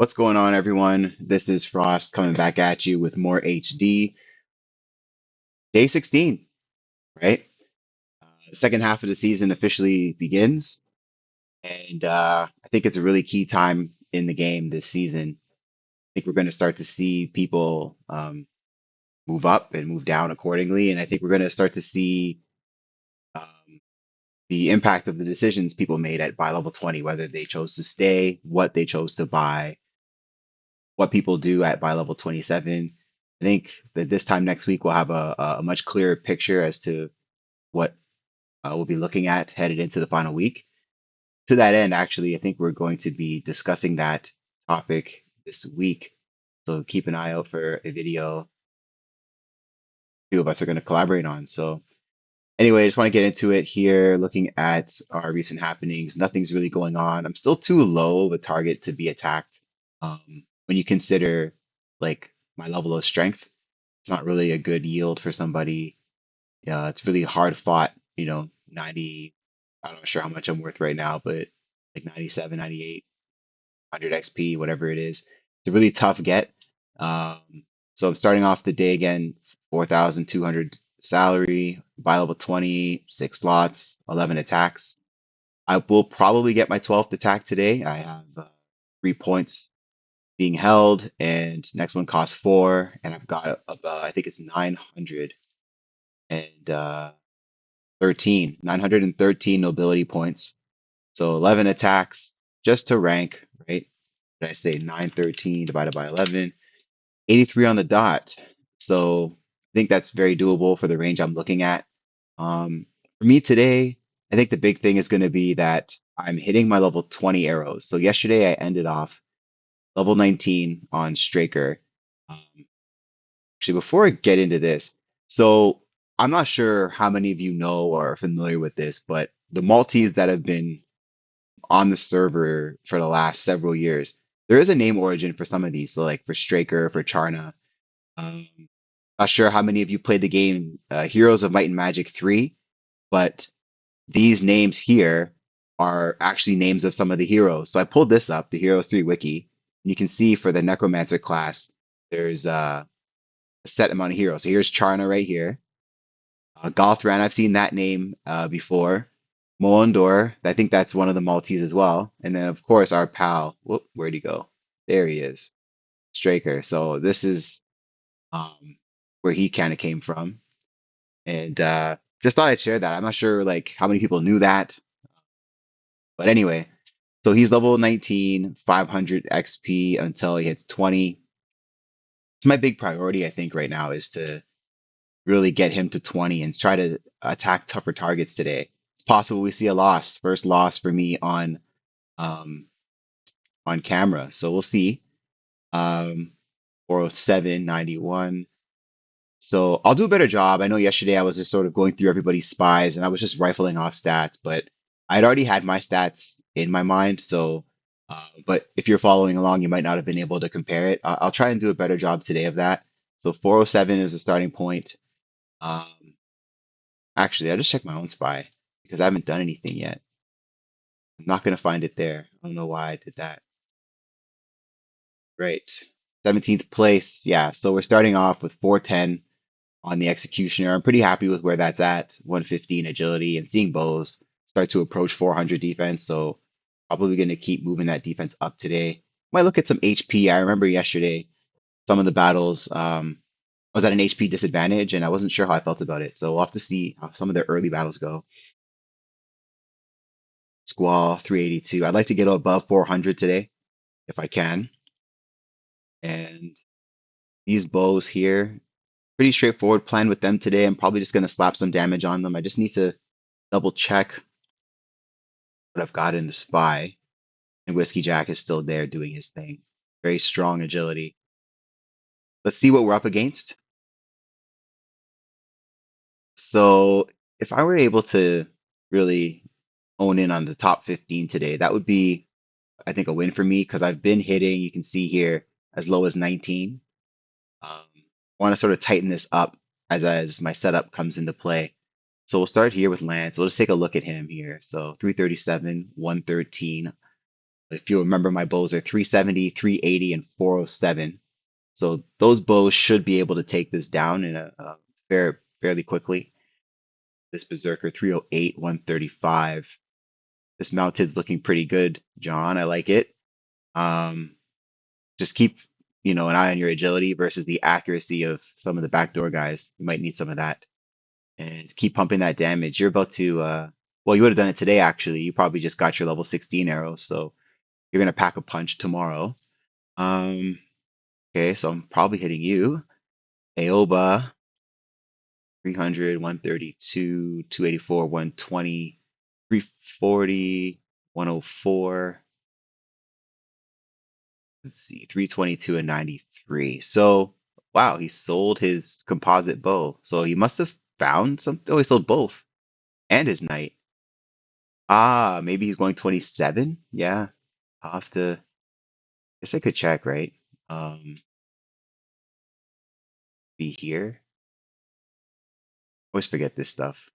What's going on, everyone? This is FrosT coming back at you with more HD. Day 16, right? The second half of the season officially begins, and I think it's a really key time in the game this season. I think we're going to start to see people move up and move down accordingly, and I think we're going to start to see um, the impact of the decisions people made at buy level 20, whether they chose to stay, what they chose to buy, what people do at buy level 27. I think that this time next week we'll have a much clearer picture as to what we'll be looking at headed into the final week. To that end, actually, I think we're going to be discussing that topic this week. So keep an eye out for a video few of us are going to collaborate on. So anyway, I just want to get into it here, looking at our recent happenings. Nothing's really going on. I'm still too low of a target to be attacked. When you consider like my level of strength, it's not really a good yield for somebody. Yeah, it's really hard fought, 90, I'm not sure how much I'm worth right now, but like 97, 98, 100 XP, whatever it is. It's a really tough get. Um, so I'm starting off the day again, 4,200 salary, buy level 20, 6 slots, 11 attacks. I will probably get my 12th attack today. I have 3 points being held, and next one costs four, and I've got I think it's 913 nobility points. So 11 attacks just to rank, right? Did I say 913 divided by 11? 83 on the dot. So I think that's very doable for the range I'm looking at. For me today, I think the big thing is going to be that I'm hitting my level 20 arrows. So yesterday I ended off level 19 on Straker. Um, Actually, before I get into this, so I'm not sure how many of you know or are familiar with this, but the Maltese that have been on the server for the last several years, there is a name origin for some of these. So, like for Straker, for Charna. Um, Not sure how many of you played the game Heroes of Might and Magic 3, but these names here are actually names of some of the heroes. So I pulled this up, the Heroes 3 wiki, and you can see for the Necromancer class, there's a set amount of heroes. So here's Charna right here. Galthran, I've seen that name before. Moondor, I think that's one of the Maltese as well. And then, of course, our pal. Whoop, where'd he go? There he is, Straker. So this is um, where he kind of came from. And just thought I'd share that. I'm not sure like how many people knew that, but anyway. So he's level 19, 500 XP until he hits 20. It's my big priority, I think, right now is to really get him to 20 and try to attack tougher targets today. It's possible we see a loss, first loss for me um on camera. So we'll see. 407, 91. So I'll do a better job. I know yesterday I was just sort of going through everybody's spies and I was just rifling off stats, but I'd already had my stats in my mind. So, but if you're following along, you might not have been able to compare it. I'll try and do a better job today of that. So 407 is the starting point. Um, Actually, I just checked my own spy because I haven't done anything yet. I'm not going to find it there. I don't know why I did that. Right. 17th place. Yeah. So we're starting off with 410 on the Executioner. I'm pretty happy with where that's at. 115 agility and seeing bows start to approach 400 defense. So probably going to keep moving that defense up today. Might look at some HP. I remember yesterday some of the battles. I was at an HP disadvantage and I wasn't sure how I felt about it. So we'll have to see how some of the early battles go. Squall 382. I'd like to get above 400 today if I can. And these bows here, pretty straightforward plan with them today. I'm probably just going to slap some damage on them. I just need to double check what I've got in the spy. And Whiskey Jack is still there doing his thing. Very strong agility. Let's see what we're up against. So if I were able to really own in on the top 15 today, that would be, I think, a win for me because I've been hitting, you can see here, as low as 19. I want to sort of tighten this up as my setup comes into play. So we'll start here with Lance. We'll just take a look at him here. So 337, 113, If you remember, my bows are 370, 380, and 407. So those bows should be able to take this down in a fairly quickly. This Berserker 308, 135. This Mounted's looking pretty good, John. I like it. Um, just keep, an eye on your agility versus the accuracy of some of the backdoor guys. You might need some of that. And keep pumping that damage. You're about to, well, you would have done it today, actually. You probably just got your level 16 arrows, so you're going to pack a punch tomorrow. Um, okay, so I'm probably hitting you. Aoba, 300, 132, 284, 120, 340, 104. Let's see, 322 and 93. So, wow, he sold his composite bow. So he must have found something. Oh, he sold both and his knight. Ah, maybe he's going 27. Yeah, I'll have to. Guess I could check, right? Be here. Always forget this stuff.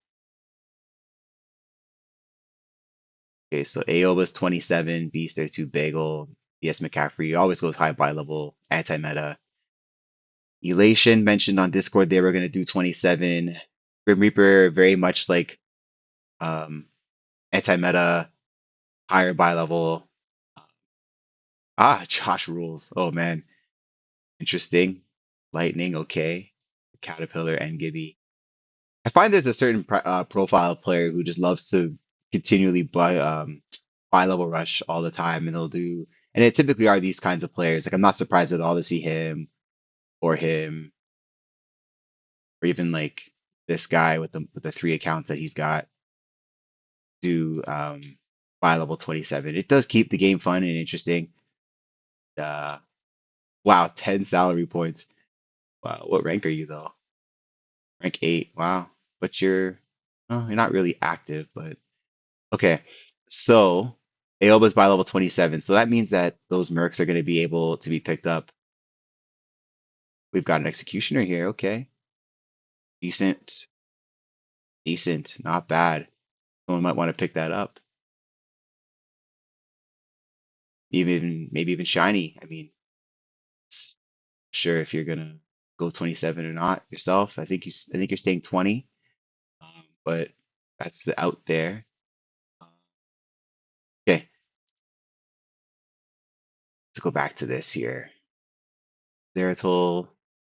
Okay, so Aoba's 27, Beast 32, Bagel, DS McCaffrey always goes high by level, anti-meta. Elation mentioned on Discord they were going to do 27. Grim Reaper, very much like um, anti-meta, higher by level. Ah, Josh rules. Oh man, interesting. Lightning, okay. Caterpillar and Gibby. I find there's a certain profile of player who just loves to continually buy level rush all the time, and they'll do. And it typically are these kinds of players. Like I'm not surprised at all to see him, or even like this guy with the three accounts that he's got do buy level 27. It does keep the game fun and interesting. Uh, wow, 10 salary points. Wow, what rank are you though? Rank 8. Wow, but you're not really active, but. Okay, so Aoba's by level 27, so that means that those mercs are going to be able to be picked up. We've got an executioner here. Okay, decent, decent, not bad. Someone might want to pick that up. Even maybe even shiny. I mean, it's sure if you're gonna go 27 or not yourself. I think you're staying 20, but that's the out there. Okay, let's go back to this here. Zeratul,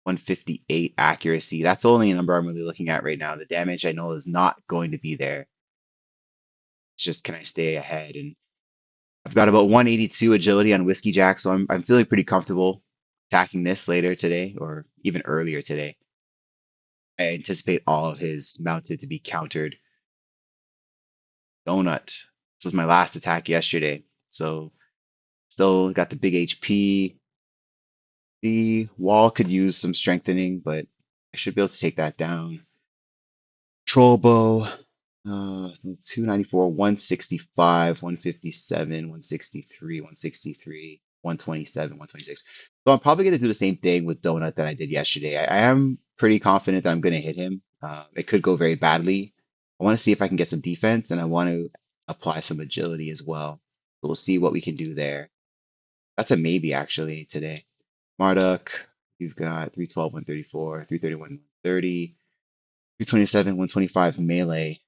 158 accuracy. That's the only number I'm really looking at right now. The damage I know is not going to be there. It's just can I stay ahead? And I've got about 182 agility on Whiskey Jack, so I'm feeling pretty comfortable attacking this later today or even earlier today. I anticipate all of his mounted to be countered. Donut. This was my last attack yesterday. So still got the big HP. The wall could use some strengthening, but I should be able to take that down. Troll bow, 294, 165, 157, 163, 163, 127, 126. So I'm probably going to do the same thing with Donut that I did yesterday. I am pretty confident that I'm going to hit him. It could go very badly. I want to see if I can get some defense, and I want to apply some agility as well. So we'll see what we can do there. That's a maybe actually today. Marduk, you've got 312, 134, 331, 130. 227, 125 melee.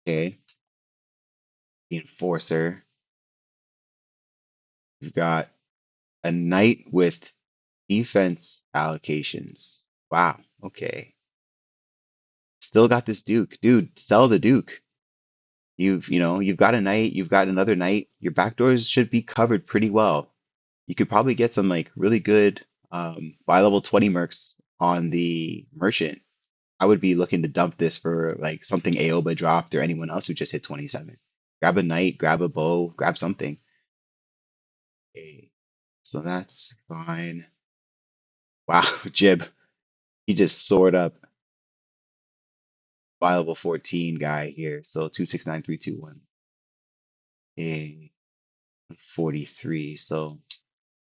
Okay. The enforcer. You've got a knight with defense allocations. Wow. Okay. Still got this Duke. Dude, sell the Duke. You've got a knight, you've got another knight. Your backdoors should be covered pretty well. You could probably get some like really good buy level 20 mercs on the merchant. I would be looking to dump this for like something Aoba dropped or anyone else who just hit 27. Grab a knight, grab a bow, grab something. Okay, so that's fine. Wow, Jib, he just soared up. Viable 14 guy here. So 269321. A 43. So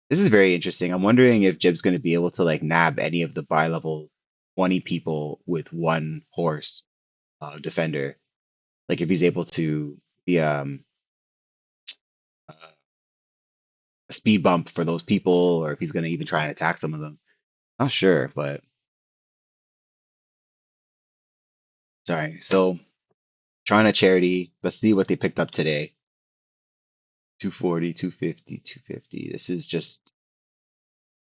this is very interesting. I'm wondering if Jib's going to be able to like nab any of the buy level 20 people with one horse defender. Like if he's able to be a speed bump for those people, or if he's gonna even try and attack some of them. Not sure, but sorry. So trying a charity. Let's see what they picked up today. 240, 250, 250. This is just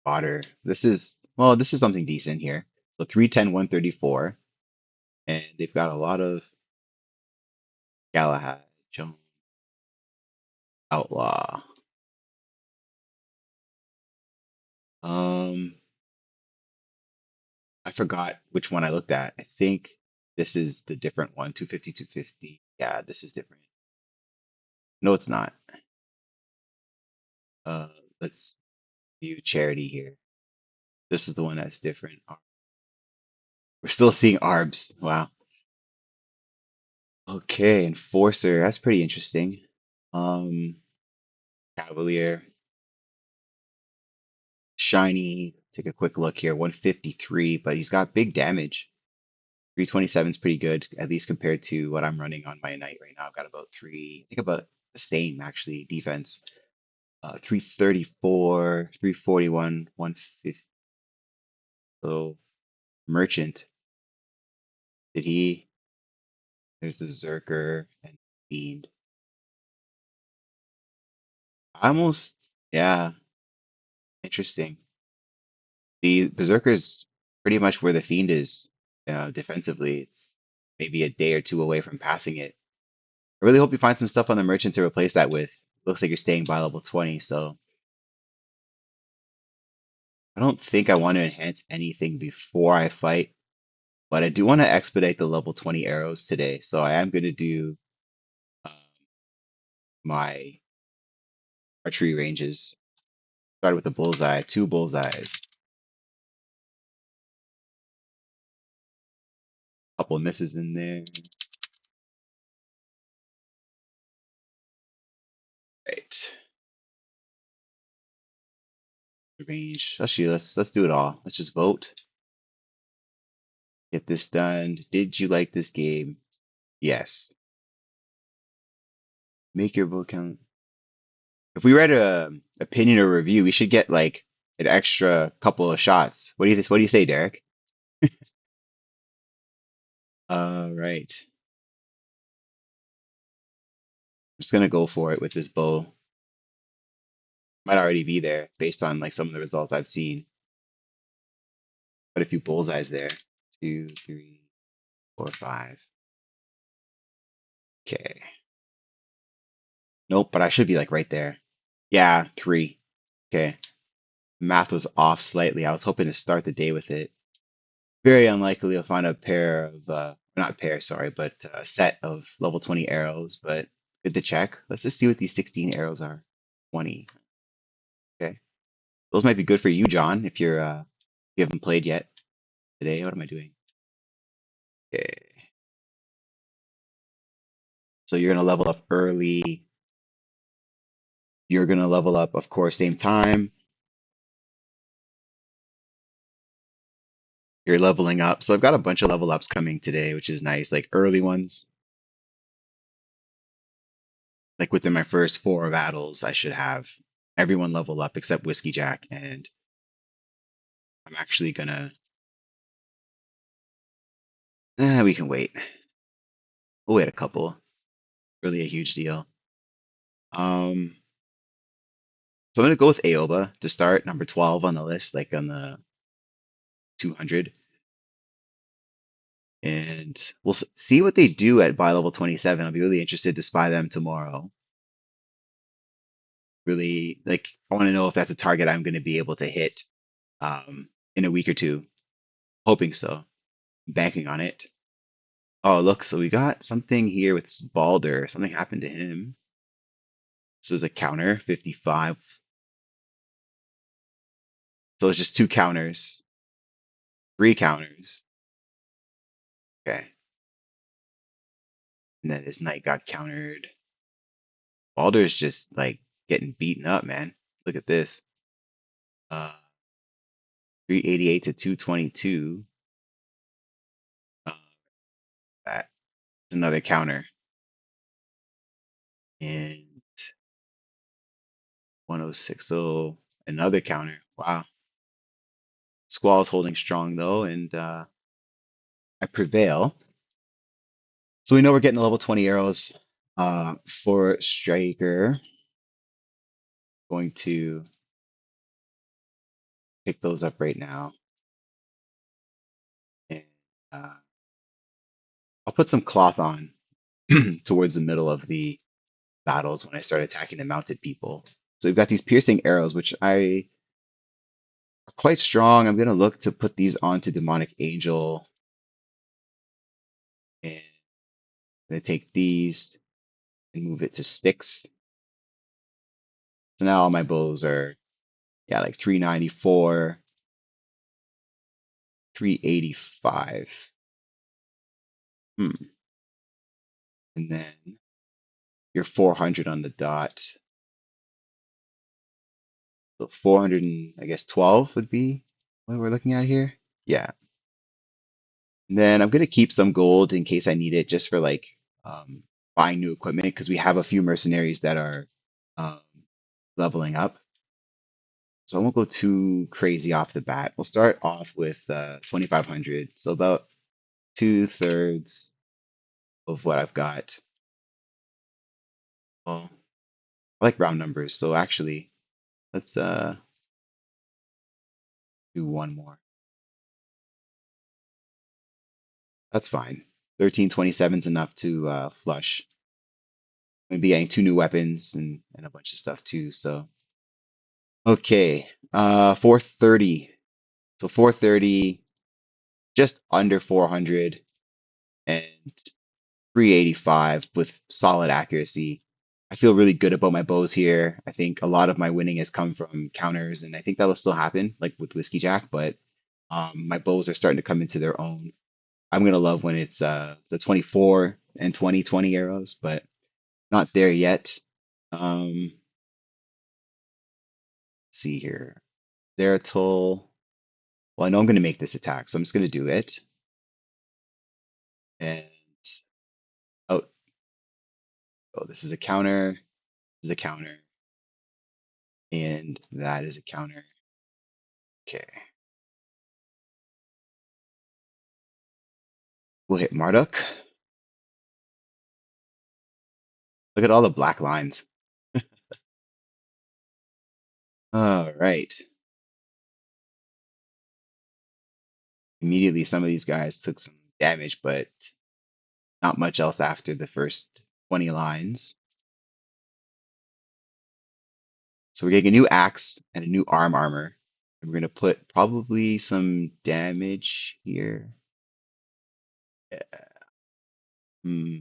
fodder. This is, well, this is something decent here. So 310, 134. And they've got a lot of Galahad, Joan, Outlaw. Um, I forgot which one I looked at. I think this is the different one, 250, 250. Yeah, this is different. No, it's not. Uh, let's view charity here. This is the one that's different. We're still seeing ARBs. Wow. Okay, Enforcer. That's pretty interesting. Um, Cavalier, Shiny. Take a quick look here. 153, but he's got big damage. 327 is pretty good, at least compared to what I'm running on my Knight right now. I've got about three, I think about the same actually, defense. 334, 341, 150. So Merchant, did he? There's the Zerker and Fiend. Almost, yeah, interesting. The Berserker is pretty much where the Fiend is, defensively. It's maybe a day or two away from passing it. I really hope you find some stuff on the Merchant to replace that with. Looks like you're staying by level 20, so I don't think I want to enhance anything before I fight, but I do want to expedite the level 20 arrows today, so I am going to do um, my archery ranges. Started with a bullseye, two bullseyes, couple of misses in there. Right, range. Actually, let's do it all. Let's just vote. Get this done. Did you like this game? Yes. Make your vote count. If we read a opinion or review, we should get like an extra couple of shots. What do you say, Derek? Right. I'm just gonna go for it with this bow. Might already be there based on like some of the results I've seen. But a few bullseyes there. Two, three, four, five. Okay. Nope, but I should be like right there. Yeah, three. Okay. Math was off slightly. I was hoping to start the day with it. Very unlikely to find a pair of, not pair, sorry, but a set of level 20 arrows, but good to check. Let's just see what these 16 arrows are. 20. Okay. Those might be good for you, John, if if you haven't played yet today. What am I doing? Okay. So you're gonna level up early. You're gonna level up, of course, same time. You're leveling up. So I've got a bunch of level ups coming today, which is nice, like early ones. Like within my first four battles, I should have everyone level up except Whiskey Jack, and I'm actually gonna. We can wait. We'll wait a couple. Really a huge deal. Um, so I'm gonna go with Aoba to start, number 12 on the list, like on the 200, and we'll see what they do at by level 27. I'll be really interested to spy them tomorrow. Really, like, I want to know if that's a target I'm going to be able to hit in a week or two. Hoping so. Banking on it. Oh, look, so we got something here with Balder. Something happened to him. So it's a counter, 55. So it's just two counters, three counters. Okay. And then his knight got countered. Balder's just like getting beaten up, man. Look at this. Uh, 388 to 222. Uh, that's another counter. And 106. So another counter. Wow. Squall's holding strong though, and I prevail. So we know we're getting the level 20 arrows. For Striker, going to pick those up right now. And uh, I'll put some cloth on towards the middle of the battles when I start attacking the mounted people. So we've got these piercing arrows, which I are quite strong. I'm gonna look to put these onto Demonic Angel, and I'm gonna take these and move it to sticks. So now all my bows are, yeah, like 394, 385. Hmm. And then you're 400 on the dot. So 400 and I guess 12 would be what we're looking at here. Yeah. And then I'm gonna keep some gold in case I need it just for like um, buying new equipment because we have a few mercenaries that are um, leveling up. So I won't go too crazy off the bat. We'll start off with 2,500. So about two-thirds of what I've got. Well, I like round numbers. So actually, let's do one more. That's fine. 1327 is enough to flush. I'm gonna be getting two new weapons and a bunch of stuff too. So okay, 430. So 430, just under 400, and 385 with solid accuracy. I feel really good about my bows here. I think a lot of my winning has come from counters, and I think that'll still happen, like with Whiskey Jack, but my bows are starting to come into their own. I'm gonna love when it's the 24 and 2020 arrows, but not there yet. Let's see here. Zeratul. Well, I know I'm gonna make this attack, so I'm just gonna do it. And oh, oh, this is a counter. This is a counter, and that is a counter. Okay, we'll hit Marduk. Look at all the black lines. All right. Immediately, some of these guys took some damage, but not much else after the first 20 lines. So we're getting a new axe and a new armor. And we're gonna put probably some damage here. Yeah. Hmm.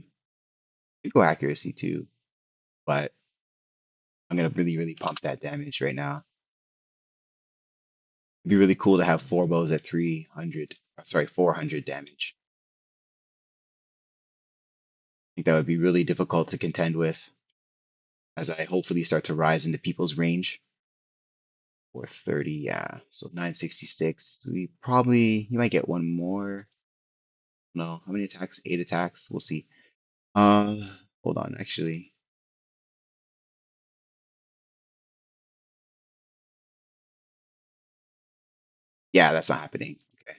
Could go accuracy too, but I'm gonna really pump that damage right now. It'd be really cool to have four bows at 300, sorry, 400 damage. I think that would be really difficult to contend with as I hopefully start to rise into people's range. 430, yeah. So 966. You might get one more. No, how many attacks? Eight attacks. We'll see. Uh, Hold on, actually. Yeah, that's not happening. Okay.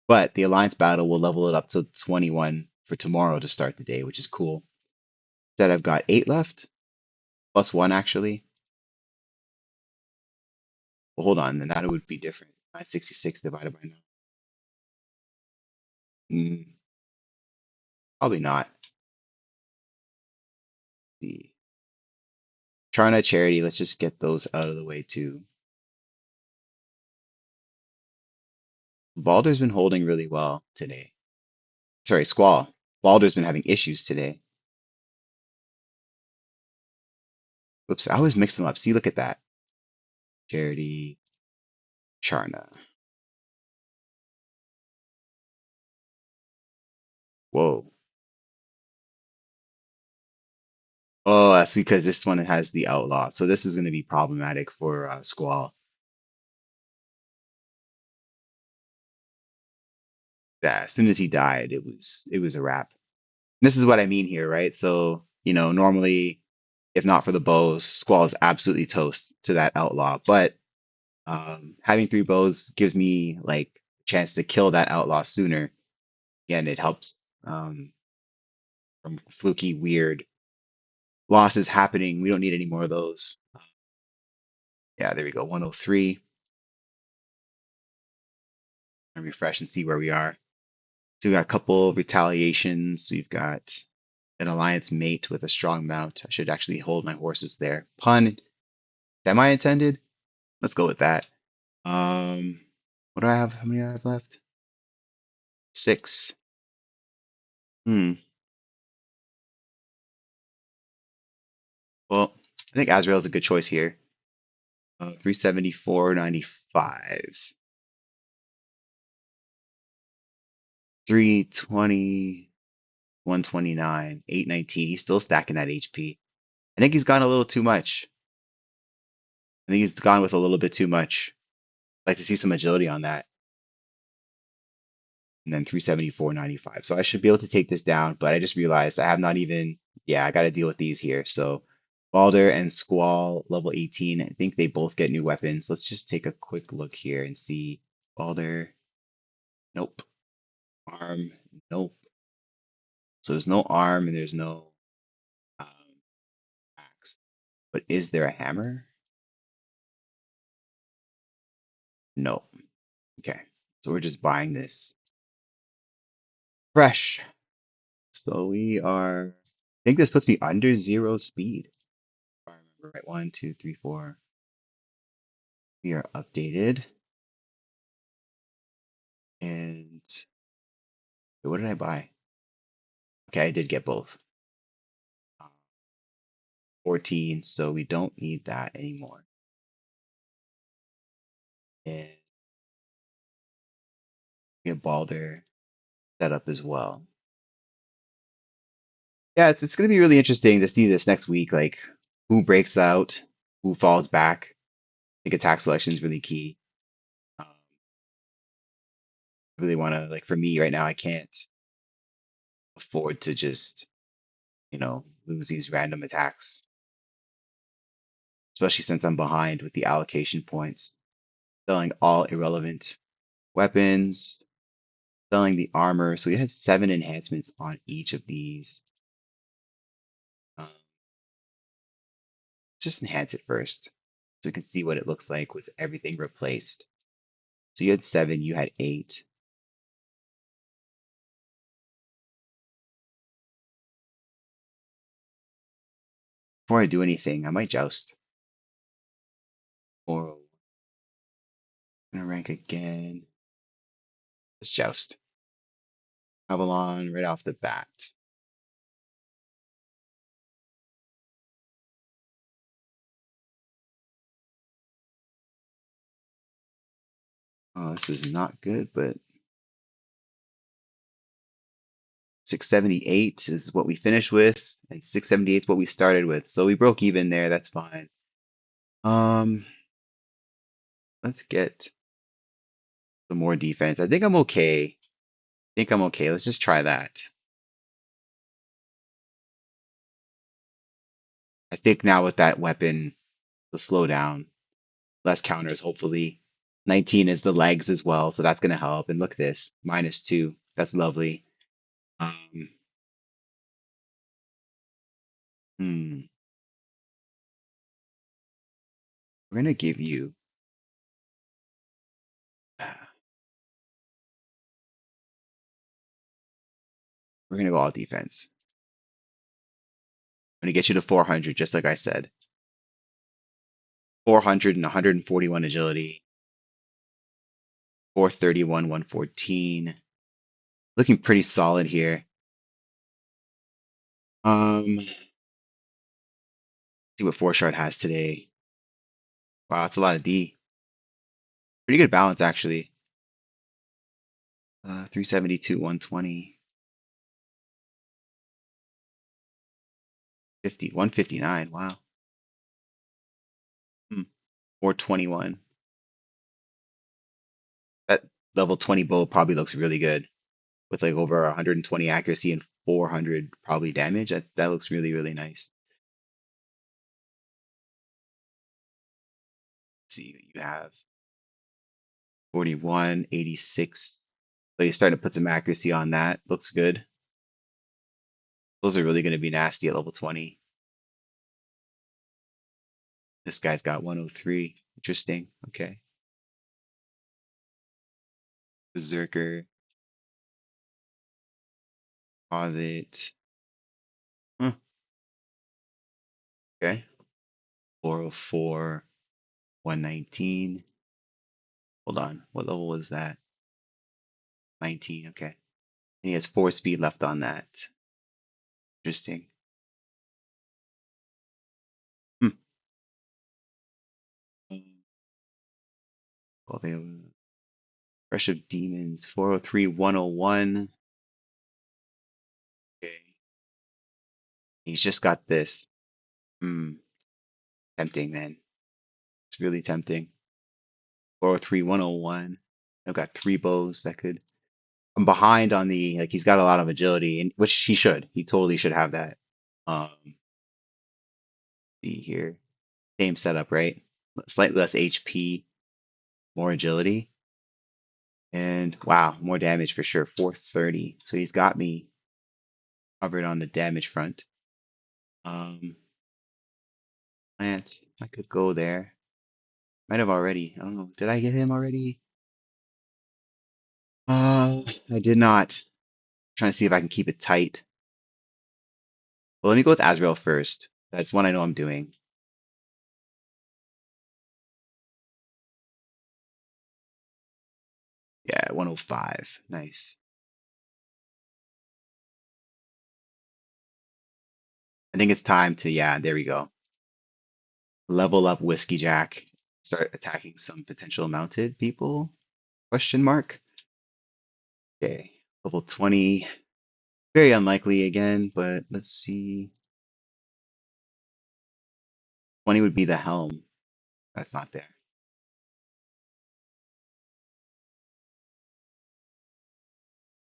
But the Alliance battle will level it up to 21 for tomorrow to start the day, which is cool. Instead, I've got eight left, plus one actually. Well, hold on, then that would be different. 966 divided by 9. Probably not. The Charna Charity, let's just get those out of the way too. Baldur's been holding really well today. Sorry, Squall. Baldur's been having issues today. Oops, I always mix them up. See, look at that. Charity, Charna. Whoa. Oh, that's because this one has the outlaw. So this is going to be problematic for Squall. Yeah, as soon as he died, it was a wrap. And this is what I mean here, right? So, normally If not for the bows, Squall is absolutely toast to that outlaw. But having three bows gives me like a chance to kill that outlaw sooner. Again, it helps from fluky, weird losses happening. We don't need any more of those. Yeah, there we go. 103. And refresh and see where we are. So we got a couple retaliations. We've got an alliance mate with a strong mount. I should actually hold my horses there. Pun semi-intended. Let's go with that. What do I have? How many do I have left? Six. Hmm. Well, I think Azrael is a good choice here. 374.95. 320, 129, 819. He's still stacking that HP. I think he's gone a little too much. I think he's gone with a little bit too much. I'd like to see some agility on that. And then 374.95. So I should be able to take this down, but I just realized I have not even, yeah, I got to deal with these here. So Balder and Squall, level 18. I think they both get new weapons. Let's just take a quick look here and see. Balder, nope. Arm, nope. So there's no arm and there's no um, axe. But is there a hammer? No. Okay. So we're just buying this fresh. So we are, I think this puts me under zero speed. If I remember right. 1, 2, 3, 4. We are updated. And what did I buy? Okay, I did get both. Uh, 14, so we don't need that anymore. And get Balder set up as well. Yeah, it's going to be really interesting to see this next week, like who breaks out, who falls back. I think attack selection is really key. I really want to, like for me right now, I can't afford to just, lose these random attacks, especially since I'm behind with the allocation points. Selling all irrelevant weapons, selling the armor. So we had 7 enhancements on each of these. Um, just enhance it first so you can see what it looks like with everything replaced. So you had 7, you had 8. Before I do anything, I might joust. Or I'm gonna rank again. Let's joust. Avalon right off the bat. Oh, this is not good, but 678 is what we finished with, and 678 is what we started with. So we broke even there. That's fine. Um, let's get some more defense. I think I'm okay. Think I'm okay. Let's just try that. I think now with that weapon, the slow down, less counters, hopefully. 19 is the legs as well, so that's gonna help. And look at this, -2. That's lovely. Um, hmm. We're gonna give you. We're gonna go all defense. I'm gonna get you to 400, just like I said. 400 and 141 agility. 431, 114. Looking pretty solid here. See what 4 shard has today. Wow, it's a lot of D. Pretty good balance actually. 372, 120, 50, 159. Wow. Hmm. 421. That level 20 bow probably looks really good with like over 120 accuracy and 400 probably damage. That looks really, really nice. see what you have. 41, 86. So you're starting to put some accuracy on that. Looks good. Those are really going to be nasty at level 20. This guy's got 103. Interesting. Okay. Berserker. Deposit. Huh. Okay. 404. 119. Hold on. What level was that? 19. Okay. And he has 4 speed left on that. Interesting. Hmm. Well, they have Rush of Demons. 403. 101. Okay. He's just got this. Hmm. Tempting, man. It's really tempting. 403, 101. I've got 3 bows that could. I'm behind on the like he's got a lot of agility, and which he should. He totally should have that. See here. Same setup, right? Slightly less HP, more agility, and wow, more damage for sure. 430. So he's got me covered on the damage front. Um, Lance, I could go there. Might have already. I don't know. Did I get him already? I did not. Trying to see if I can keep it tight. Well, let me go with Azrael first. That's one I know I'm doing. Yeah, 105. Nice. I think it's time to, yeah, there we go. Level up Whiskey Jack. Start attacking some potential mounted people? Question mark. Okay. Level 20. Very unlikely again, but let's see. 20 would be the helm. That's not there.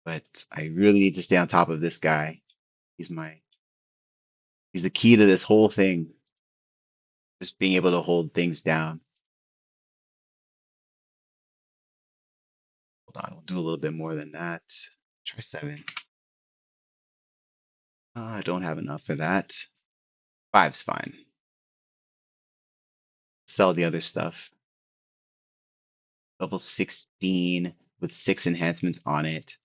But I really need to stay on top of this guy. He's my he's the key to this whole thing. Just being able to hold things down. Hold on, we'll do a little bit more than that. Try 7. I don't have enough for that. 5's fine. Sell the other stuff. Level 16 with 6 enhancements on it.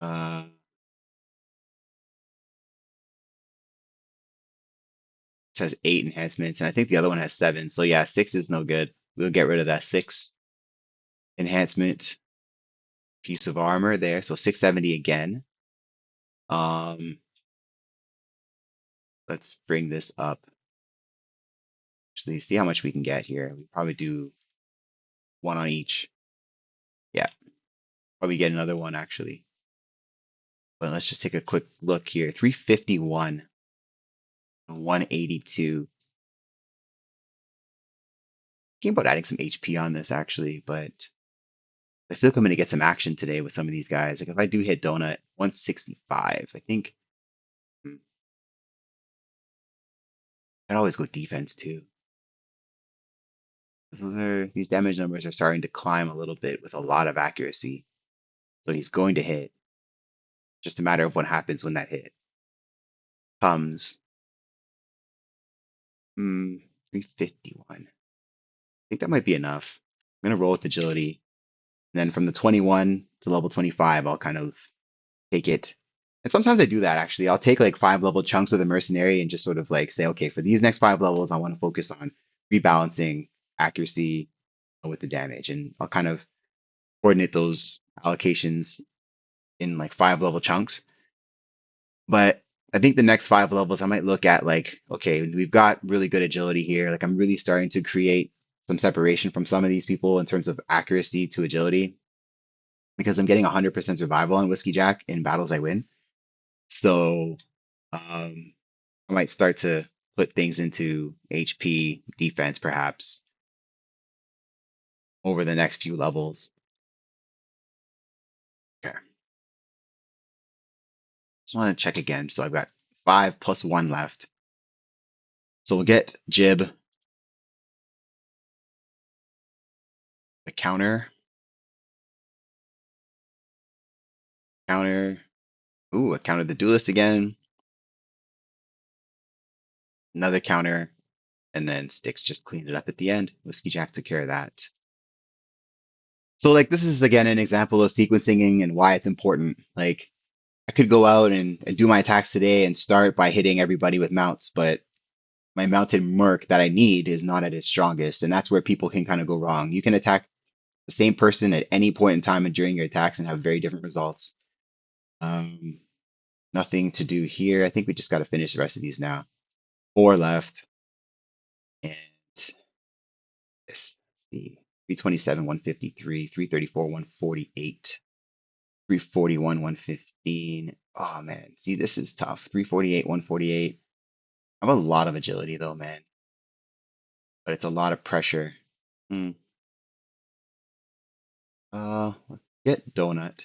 Uh, it has 8 enhancements, and I think the other one has 7. So yeah, 6 is no good. We'll get rid of that 6 enhancement piece of armor there. So 670 again. Um, let's bring this up. Actually, see how much we can get here. We probably do 1 on each. Yeah, probably get another one actually. But let's just take a quick look here. 351 and 182. Thinking about adding some HP on this actually, but I feel like I'm going to get some action today with some of these guys. Like if I do hit Donut 165, I think I'd always go defense too. These damage numbers are starting to climb a little bit with a lot of accuracy. So he's going to hit. Just a matter of what happens when that hit comes. 351. I think that might be enough. I'm gonna roll with agility. And then from the 21 to level 25, I'll kind of take it. And sometimes I do that actually. I'll take like 5 level chunks of the mercenary and just sort of like say, okay, for these next 5 levels, I want to focus on rebalancing accuracy with the damage. And I'll kind of coordinate those allocations in like 5 level chunks. But I think the next 5 levels, I might look at like, okay, we've got really good agility here. Like I'm really starting to create some separation from some of these people in terms of accuracy to agility because I'm getting 100% survival on Whiskey Jack in battles I win. So I might start to put things into HP defense perhaps over the next few levels. Okay. Just want to check again. So I've got 5 plus 1 left. So we'll get Jib. counter, counter. Ooh, I countered the duelist again. Another counter, and then Sticks just cleaned it up at the end. Whiskey Jack took care of that. So like this is again an example of sequencing and why it's important. Like I could go out and do my attacks today and start by hitting everybody with mounts, but my mounted merc that I need is not at its strongest, and that's where people can kind of go wrong. You can attack the same person at any point in time and during your attacks and have very different results. Um, Nothing to do here. I think we just got to finish the rest of these now. Four left, and this, let's see, 327, 153, 334, 148, 341, 115. Oh man, see, this is tough. 348, 148. I have a lot of agility though, man, but it's a lot of pressure. Hmm. Let's get donut.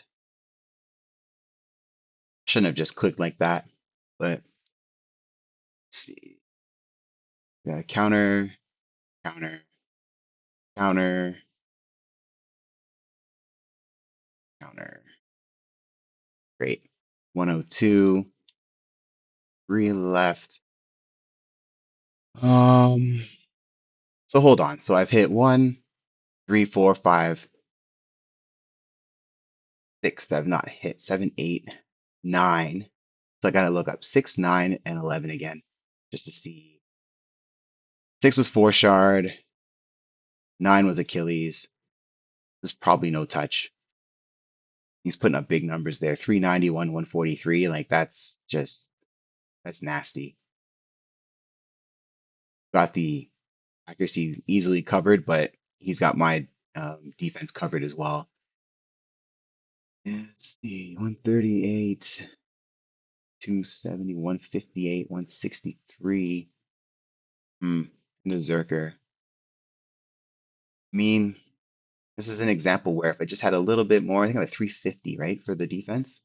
Shouldn't have just clicked like that, but let's see. We got a counter, counter, counter, counter. Great. 102, three left. Um, so hold on. So I've hit one, three, four, five, six. I've not hit seven, eight, nine. So I gotta look up six, nine, and 11 again, just to see. Six was four shard, nine was Achilles. There's probably no touch. He's putting up big numbers there. 391, 143. Like that's nasty. Got the accuracy easily covered, but he's got my defense covered as well. Let's see, 138, 270, 158, 163. Hmm, Berserker. I mean, this is an example where if I just had a little bit more, I think I'm at 350, right, for the defense.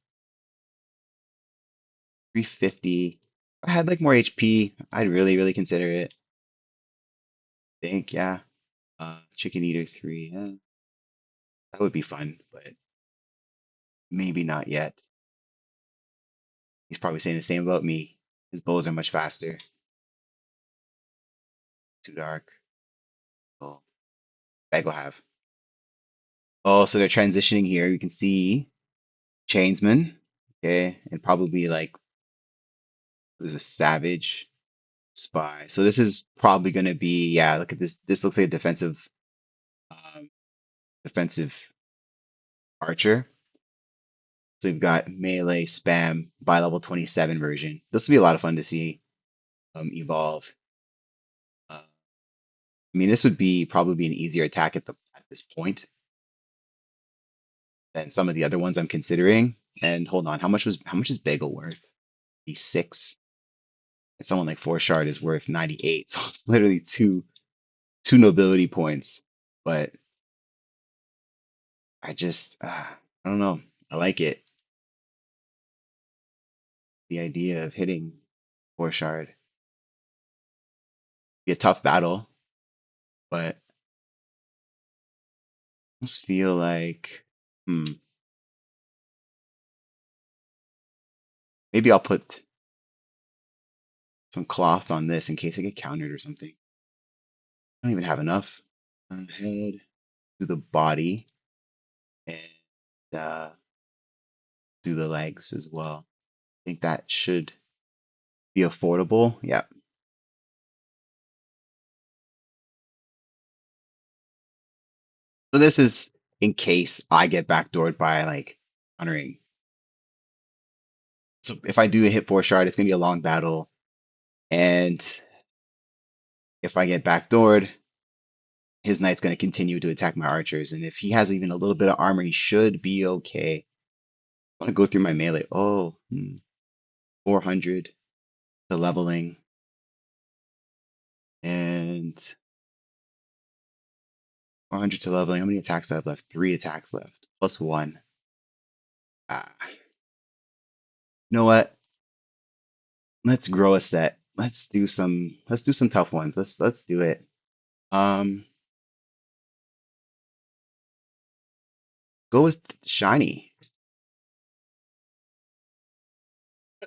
350. If I had like more HP, I'd really consider it. I think, yeah. Chicken Eater 3, yeah, that would be fun, but maybe not yet. He's probably saying the same about me. His bows are much faster. Too dark. Oh, bag will have. Oh, so they're transitioning here. You can see Chainsman, okay, and probably like there's a Savage Spy. So this is probably going to be, yeah. Look at this. This looks like a um, defensive archer. So we've got melee spam by level 27 version. This will be a lot of fun to see evolve. I mean, this would be probably an easier attack at this point than some of the other ones I'm considering. And hold on, how much is Bagel worth? 86. And someone like Four Shard is worth 98. So it's literally two nobility points. But I don't know. I like it. The idea of hitting Four Shard. Be a tough battle, but I just feel like maybe I'll put some cloths on this in case I get countered or something. I don't even have enough. Head to the body and uh, do the legs as well. I think that should be affordable. Yeah. So this is in case I get backdoored by like honoring. So if I do hit four shard, it's gonna be a long battle. And if I get backdoored, his knight's gonna continue to attack my archers. And if he has even a little bit of armor, he should be okay. I want to go through my melee. Oh, 400 to leveling. And 400 to leveling. How many attacks do I have left? Three attacks left. Plus one. Ah, you know what? Let's grow a set. Let's do some tough ones. Let's do it. Um Go with shiny.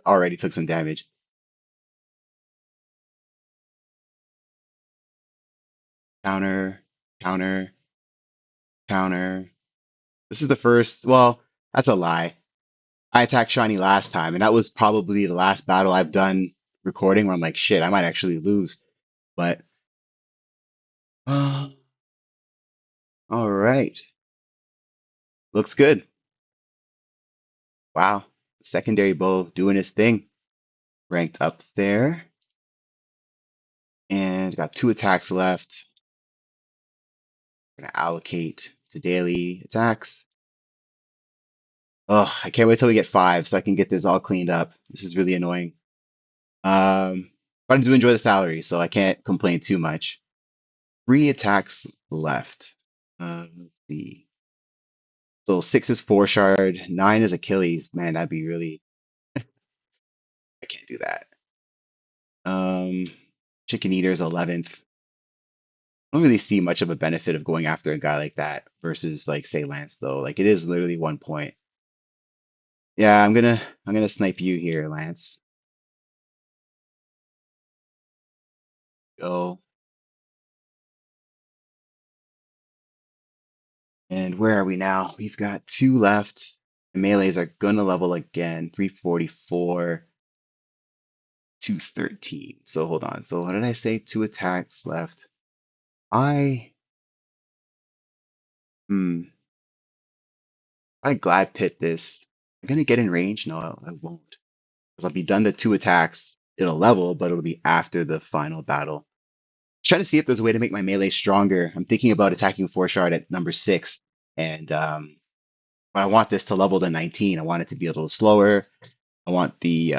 Already took some damage. Counter, counter, counter. This is the first. Well, that's a lie. I attacked shiny last time, and that was probably the last battle I've done recording where I'm like, shit, I might actually lose. But all right, looks good. Wow, secondary bow doing his thing. Ranked up there, and got two attacks left. Gonna allocate to daily attacks. Oh, I can't wait till we get five so I can get this all cleaned up. This is really annoying. But I do enjoy the salary, so I can't complain too much. Three attacks left. Let's see. So six is four shard, nine is Achilles. Man, that'd be really. I can't do that. Um, Chicken Eater's 11th. I don't really see much of a benefit of going after a guy like that versus like say Lance though. Like it is literally 1 point. Yeah, I'm gonna snipe you here, Lance. Go. And where are we now? We've got two left. The melees are gonna level again. 344, 213. So hold on. So what did I say? Two attacks left. I hmm. I glad pit this. I'm gonna get in range. No, I won't. Because I'll be done the two attacks. It'll level, but it'll be after the final battle. Trying to see if there's a way to make my melee stronger. I'm thinking about attacking four shard at number six, and but I want this to level to 19. I want it to be a little slower. I want the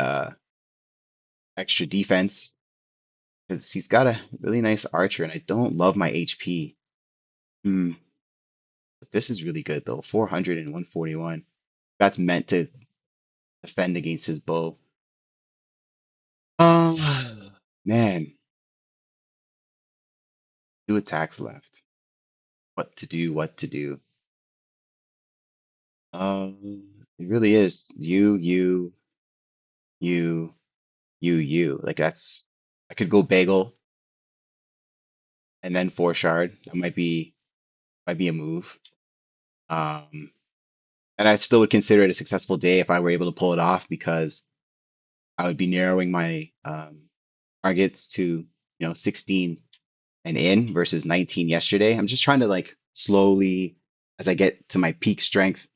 extra defense because he's got a really nice archer, and I don't love my HP. Hmm. But this is really good though. 400 and 141. That's meant to defend against his bow. Oh man, two attacks left. What to do? What to do? It really is you, you. Like that's I could go bagel and then four shard. That might be a move. Um, and I still would consider it a successful day if I were able to pull it off because I would be narrowing my targets to 16 and in versus 19 yesterday. I'm just trying to like slowly, as I get to my peak strength,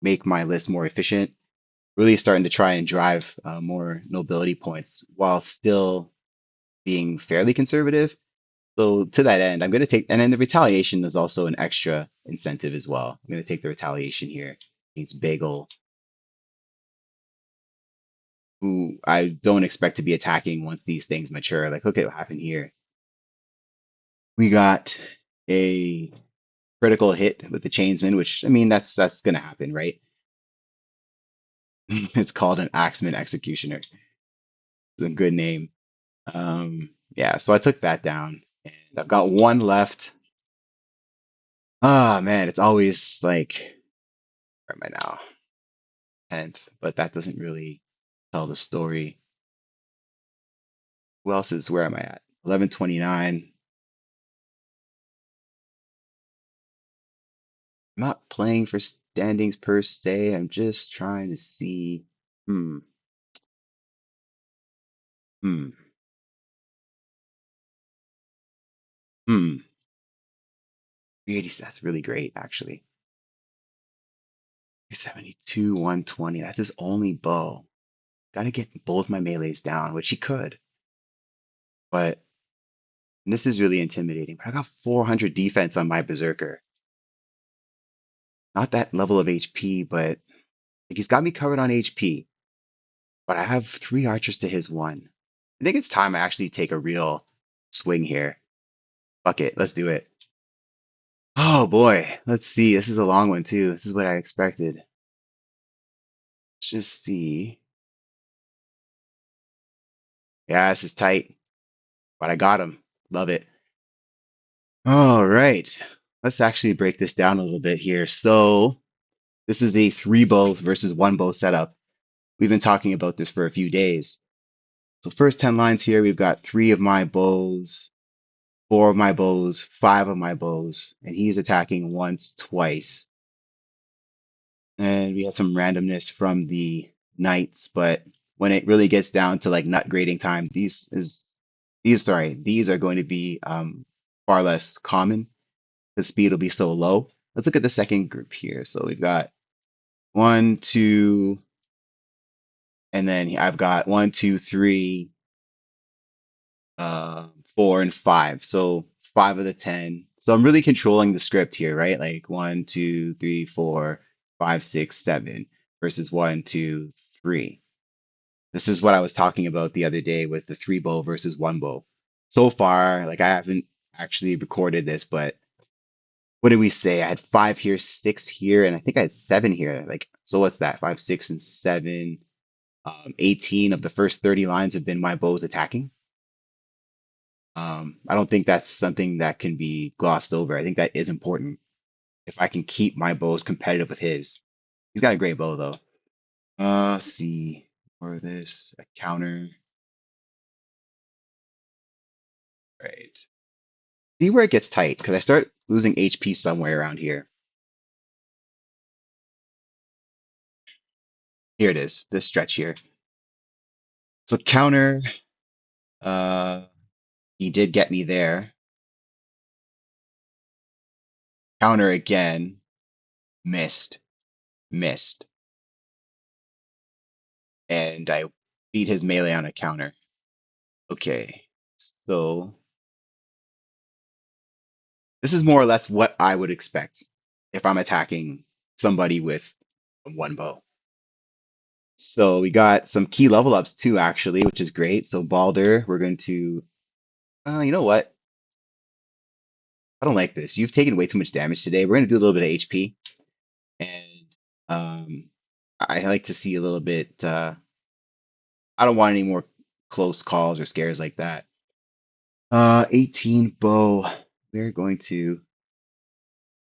make my list more efficient. Really starting to try and drive more nobility points while still being fairly conservative. So to that end, I'm going to take, and then the retaliation is also an extra incentive as well. I'm going to take the retaliation here against Bagel, who I don't expect to be attacking once these things mature. Like, look at what happened here. We got a critical hit with the Chainsman, which I mean that's going to happen, right? It's called an Axeman Executioner. It's a good name. Yeah, so I took that down, and I've got one left. Ah, man, it's always like, where am I now? 10th, but that doesn't really tell the story. Who else is, where am I at? 1129. I'm not playing for standings per se. I'm just trying to see. Hmm, hmm, hmm. 380, that's really great, actually. 372, 120. That's his only bow. Gotta get both my melees down, which he could, but this is really intimidating. But I got 400 defense on my Berserker. Not that level of HP, but like he's got me covered on HP. But I have three archers to his one. I think it's time I actually take a real swing here. Fuck it, let's do it. Oh boy, let's see. This is a long one too. This is what I expected. Let's just see. Yeah, this is tight, but I got him. Love it. All right. Let's actually break this down a little bit here. So This is a three bow versus one bow setup. We've been talking about this for a few days. So first 10 lines here, we've got three of my bows, four of my bows, five of my bows, and he's attacking once, twice. And we had some randomness from the knights, but when it really gets down to like nut grading time, these are going to be far less common. The speed will be so low. Let's look at the second group here. So we've got one, two, and then I've got one, two, three, four, and five. So five of the 10. So I'm really controlling the script here, right? Like one, two, three, four, five, six, seven versus one, two, three. This is what I was talking about the other day with the three bow versus one bow. So far, like I haven't actually recorded this, but what did we say? I had five here, six here, and I think I had seven here. Like, so what's that? Five, six, and seven. 18 of the first 30 lines have been my bows attacking. I don't think that's something that can be glossed over. I think that is important. If I can keep my bows competitive with his, he's got a great bow though. Let's see, or this a counter, right? See where it gets tight because I start losing HP somewhere around here. Here it is, this stretch here. So counter, uh, he did get me there. Counter again, missed, missed, and I beat his melee on a counter. Okay, so this is more or less what I would expect if I'm attacking somebody with one bow. So we got some key level ups too, actually, which is great. So Balder, we're going to, you know what? I don't like this. You've taken way too much damage today. We're going to do a little bit of HP, and um, I like to see a little bit. I don't want any more close calls or scares like that. 18 bow. We're going to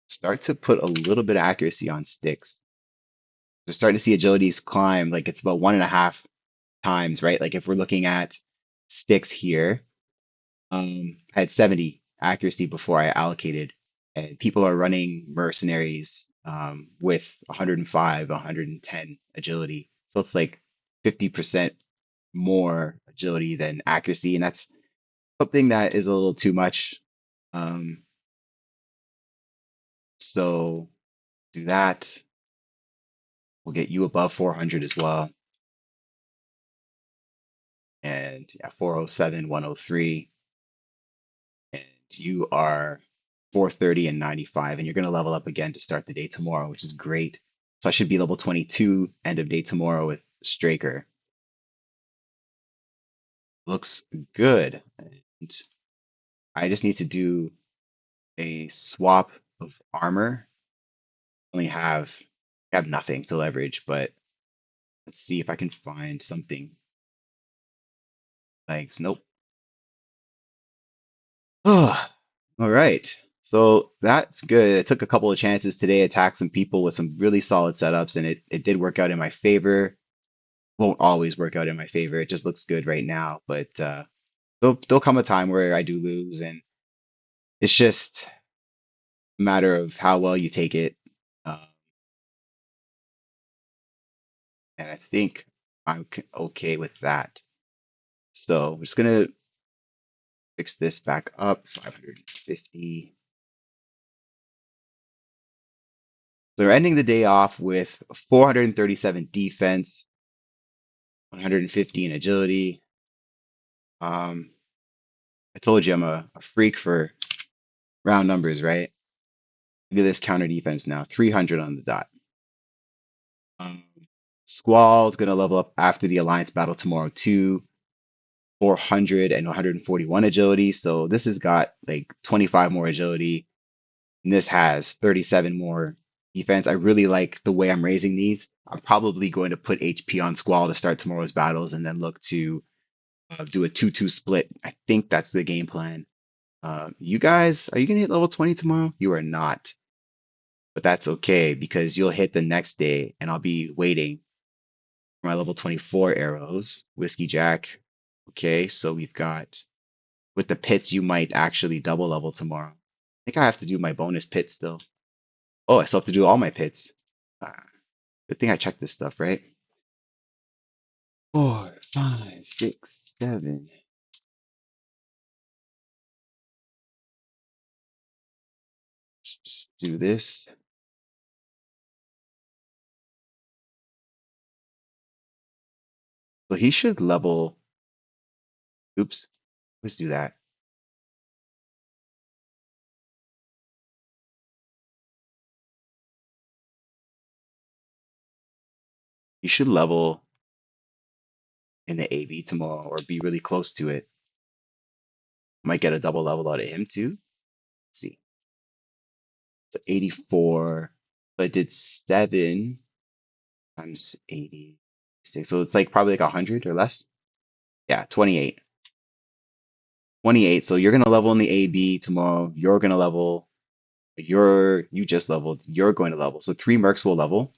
start to put a little bit of accuracy on sticks. We're starting to see agilities climb, like it's about one and a half times, right? Like if we're looking at sticks here, I had 70 accuracy before I allocated, and people are running mercenaries with 105, 110 agility. So it's like 50% more agility than accuracy, and that's something that is a little too much. Um, so do that. We'll get you above 400 as well. And yeah, 407, 103. And you are 430 and 95. And you're going to level up again to start the day tomorrow, which is great. So I should be level 22 end of day tomorrow with Straker. Looks good. And I just need to do a swap of armor. Only have nothing to leverage, but let's see if I can find something. Thanks. Nope. Oh, all right. So that's good. I took a couple of chances today, attacked some people with some really solid setups, and it did work out in my favor. Won't always work out in my favor. It just looks good right now, but there'll come a time where I do lose, and it's just a matter of how well you take it. Uh, and I think I'm okay with that. So we're just gonna fix this back up, 550. So we're ending the day off with 437 defense, 115 agility. Um, I told you I'm a freak for round numbers, right? Look at this counter defense now, 300 on the dot. Um, Squall is going to level up after the Alliance battle tomorrow too, 400 and 141 agility. So this has got like 25 more agility, and this has 37 more defense. I really like the way I'm raising these. I'm probably going to put HP on Squall to start tomorrow's battles and then look to do a 2-2 split. I think that's the game plan. You guys, are you gonna hit level 20 tomorrow? You are not. but that's okay because you'll hit the next day and I'll be waiting for my level 24 arrows. Whiskey Jack. Okay, so we've got with the pits, you might actually double level tomorrow. I think I have to do my bonus pit still. Oh, I still have to do all my pits. Ah, good thing I checked this stuff, right? 4, 5, 6, 7. Let's do this. So he should level. Oops. Let's do that. He should level in the AV tomorrow or be really close to it. Might get a double level out of him too. Let's see. So 84. But it did 7 times 86. So it's like probably like 100 or less. Yeah, 28. 28. So you're gonna level in the AB tomorrow. You're gonna level. You just leveled. You're going to level. So 3 mercs will level,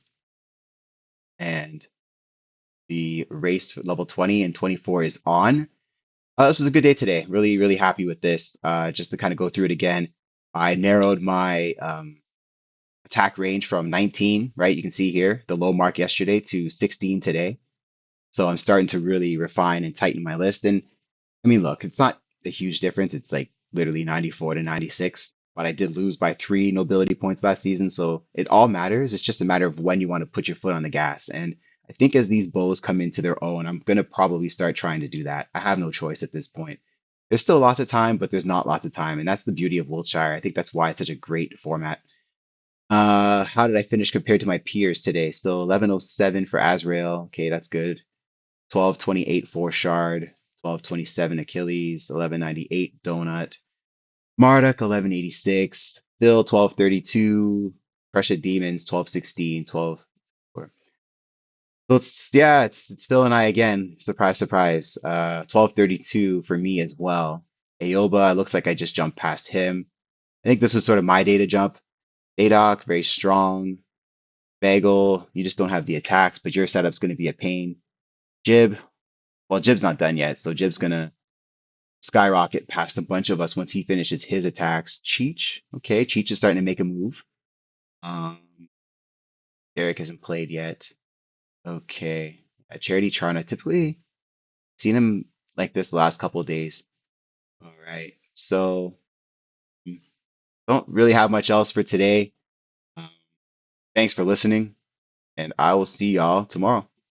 and the race for level 20 and 24 is on. This was a good day today. Really, really happy with this. Just to kind of go through it again, I narrowed my attack range from 19, right? You can see here the low mark yesterday to 16 today. So I'm starting to really refine and tighten my list. And I mean, look, it's not a huge difference. It's like literally 94 to 96, but I did lose by 3 nobility points last season. So it all matters. It's just a matter of when you want to put your foot on the gas. And I think as these bows come into their own, I'm going to probably start trying to do that. I have no choice at this point. There's still lots of time, but there's not lots of time. And that's the beauty of Wiltshire. I think that's why it's such a great format. How did I finish compared to my peers today? Still 1107 for Azrael. Okay, that's good. 1228 for Shard, 1227 Achilles, 1198 Donut, Marduk 1186, Phil 1232, Precious Demons 1216, 12. So it's yeah, it's Phil and I again. Surprise, surprise. 1232 for me as well. Aoba, looks like I just jumped past him. I think this was sort of my day to jump. Dadoc, very strong. Bagel, you just don't have the attacks, but your setup's going to be a pain. Jib, well, Jib's not done yet, so Jib's gonna skyrocket past a bunch of us once he finishes his attacks. Cheech, okay, Cheech is starting to make a move. Um, Derek hasn't played yet. Okay, Charity Charna, typically seen him like this the last couple of days. All right, so don't really have much else for today. Um, Thanks for listening, and I will see y'all tomorrow.